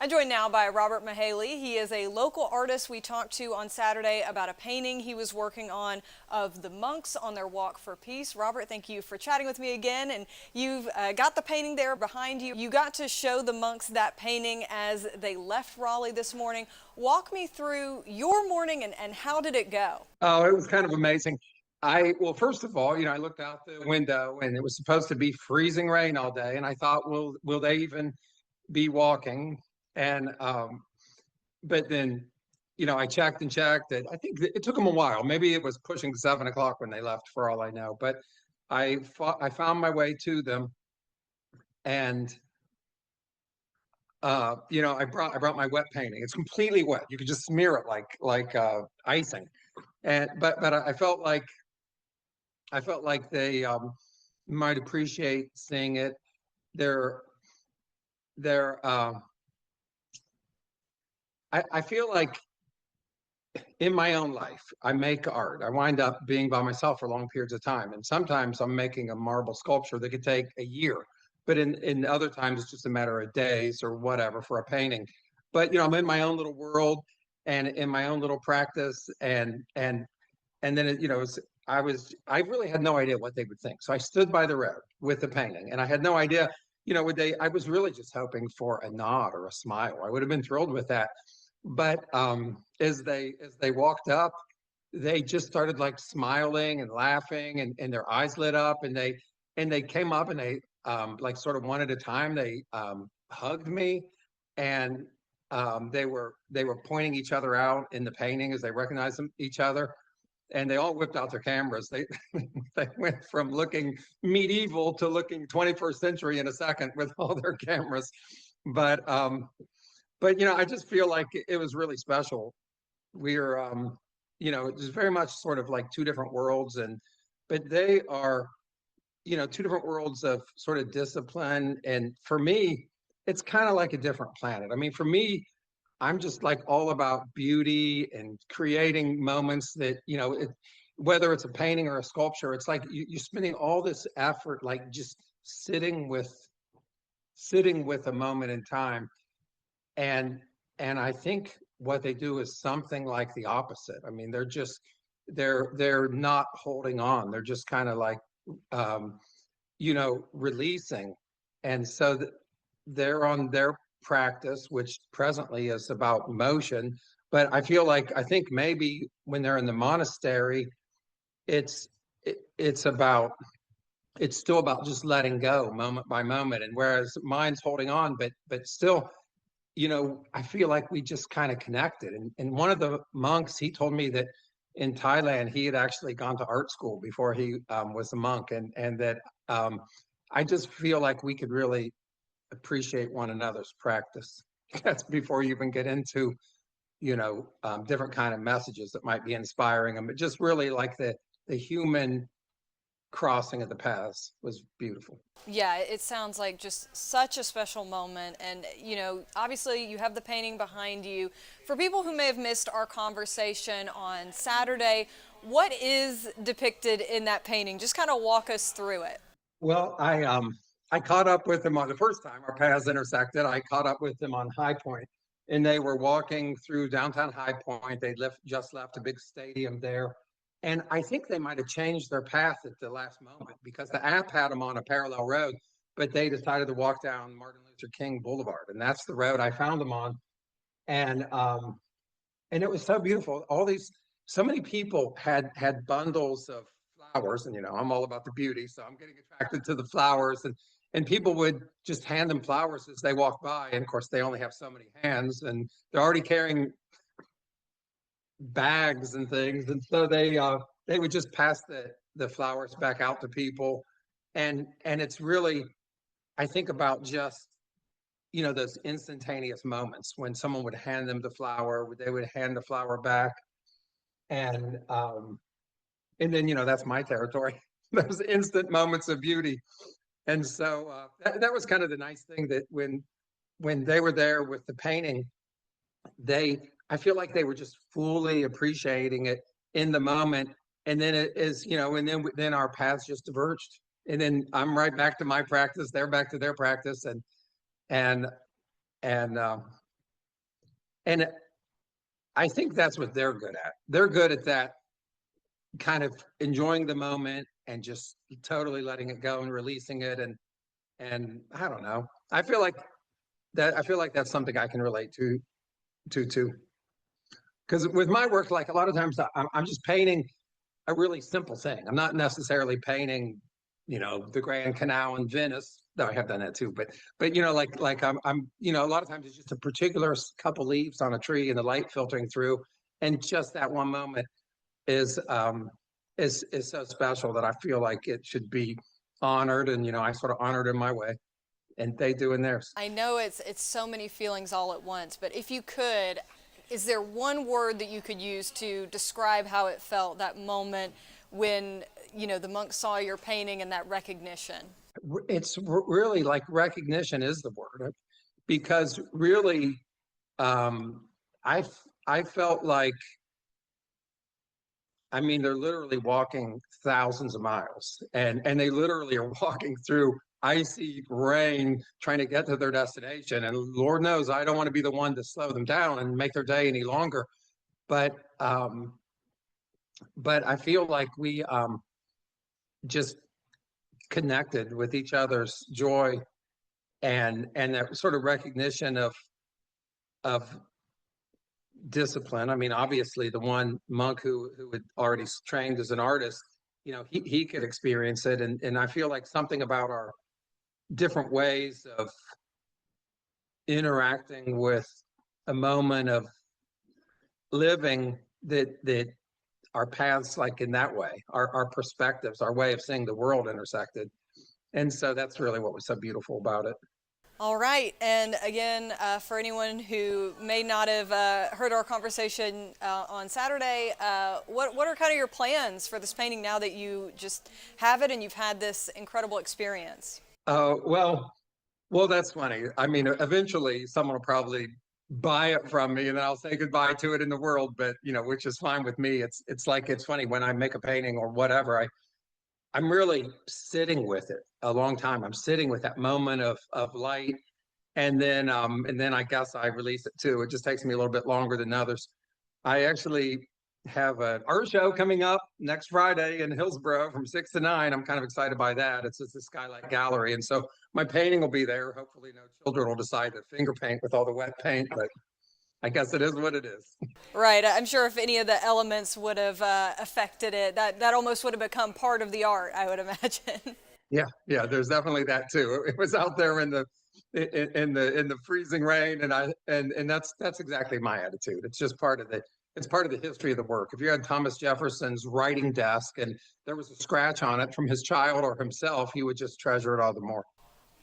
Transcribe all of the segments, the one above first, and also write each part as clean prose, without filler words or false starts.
I'm joined now by Robert Mihaly. He is a local artist we talked to on Saturday about a painting he was working on of the monks on their walk for peace. Robert, thank you for chatting with me again. And you've got the painting there behind you. You got to show the monks that painting as they left Raleigh this morning. Walk me through your morning and how did it go? Oh, it was kind of amazing. Well, first of all, I looked out the window and it was supposed to be freezing rain all day. And I thought, will they even be walking? And but then, I checked and checked it. I think it took them a while. Maybe it was pushing 7 o'clock when they left, for all I know. But I found my way to them, and I brought my wet painting. It's completely wet. You could just smear it like icing. And but I felt like they might appreciate seeing it. They're I feel like in my own life, I make art. I wind up being by myself for long periods of time. And sometimes I'm making a marble sculpture that could take a year. But in other times, it's just a matter of days or whatever for a painting. But I'm in my own little world and in my own little practice. And then I really had no idea what they would think. So I stood by the road with the painting and I had no idea, I was really just hoping for a nod or a smile. I would have been thrilled with that. But as they walked up, they just started like smiling and laughing, and their eyes lit up, and they came up and they like sort of one at a time they hugged me, and they were pointing each other out in the painting as they recognized each other, and they all whipped out their cameras. They they went from looking medieval to looking 21st century in a second with all their cameras. But I just feel like it was really special. We're it was very much sort of like two different worlds, but they are two different worlds of sort of discipline. And for me, it's kind of like a different planet. I mean, for me, I'm just like all about beauty and creating moments that whether it's a painting or a sculpture, it's like you're spending all this effort like just sitting with a moment in time. And I think what they do is something like the opposite. I mean, they're not holding on. They're just kind of like releasing. And so they're on their practice, which presently is about motion. But I think maybe when they're in the monastery, it's about it's still about just letting go moment by moment. And whereas mine's holding on, but still, I feel like we just kind of connected. And one of the monks, he told me that in Thailand, he had actually gone to art school before he was a monk. And that I just feel like we could really appreciate one another's practice. That's before you even get into, different kind of messages that might be inspiring them. But just really like the human crossing of the paths was beautiful. Yeah, it sounds like just such a special moment. And, obviously you have the painting behind you. For people who may have missed our conversation on Saturday, what is depicted in that painting? Just kind of walk us through it. Well, I caught up with them on the first time our paths intersected. I caught up with them on High Point, and they were walking through downtown High Point. They just left a big stadium there. And I think they might have changed their path at the last moment because the app had them on a parallel road, but they decided to walk down Martin Luther King Boulevard, and that's the road I found them on. And it was so beautiful. So many people had bundles of flowers, and I'm all about the beauty, so I'm getting attracted to the flowers, and people would just hand them flowers as they walk by, and of course they only have so many hands, and they're already carrying bags and things, and so they would just pass the flowers back out to people. And it's really, I think about just those instantaneous moments when someone would hand them the flower, they would hand the flower back, and then that's my territory. Those instant moments of beauty. And so that was kind of the nice thing, that when they were there with the painting, I feel like they were just fully appreciating it in the moment. And then it is, and then our paths just diverged. And then I'm right back to my practice. They're back to their practice. And And I think that's what they're good at. They're good at that, kind of enjoying the moment and just totally letting it go and releasing it. And I don't know. I feel like that's something I can relate to. Because with my work, like a lot of times I'm just painting a really simple thing. I'm not necessarily painting, the Grand Canal in Venice, though I have done that too. But I'm a lot of times it's just a particular couple leaves on a tree and the light filtering through, and just that one moment is is so special that I feel like it should be honored, and I sort of honored in my way, and they do in theirs. I know it's so many feelings all at once, but if you could, is there one word that you could use to describe how it felt, that moment when, the monk saw your painting and that recognition? It's really like recognition is the word, because really, um, I I felt like, I mean, they're literally walking thousands of miles, and they literally are walking through icy rain trying to get to their destination. And Lord knows I don't want to be the one to slow them down and make their day any longer. But but I feel like we just connected with each other's joy, and that sort of recognition of discipline. I mean, obviously, the one monk who had already trained as an artist, he could experience it, and I feel like something about our different ways of interacting with a moment of living, that our paths, like in that way, our perspectives, our way of seeing the world intersected. And so that's really what was so beautiful about it. All right, and again, for anyone who may not have heard our conversation on Saturday, what are kind of your plans for this painting now that you just have it and you've had this incredible experience? Well, that's funny. I mean, eventually someone will probably buy it from me and then I'll say goodbye to it in the world, but which is fine with me. It's like, it's funny when I make a painting or whatever, I'm really sitting with it a long time. I'm sitting with that moment of light, and then I guess I release it too. It just takes me a little bit longer than others. I actually have an art show coming up next Friday in Hillsborough from 6 to 9. I'm kind of excited by that. It's just a skylight gallery, and so my painting will be there. Hopefully, no children will decide to finger paint with all the wet paint, but I guess it is what it is. Right, I'm sure if any of the elements would have affected it, that almost would have become part of the art, I would imagine. Yeah, yeah. There's definitely that too. It was out there in the freezing rain, and that's exactly my attitude. It's just part of the it's part of the history of the work. If you had Thomas Jefferson's writing desk and there was a scratch on it from his child or himself, he would just treasure it all the more.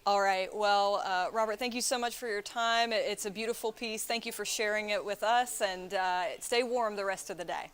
All right. Well, Robert, thank you so much for your time. It's a beautiful piece. Thank you for sharing it with us, and stay warm the rest of the day.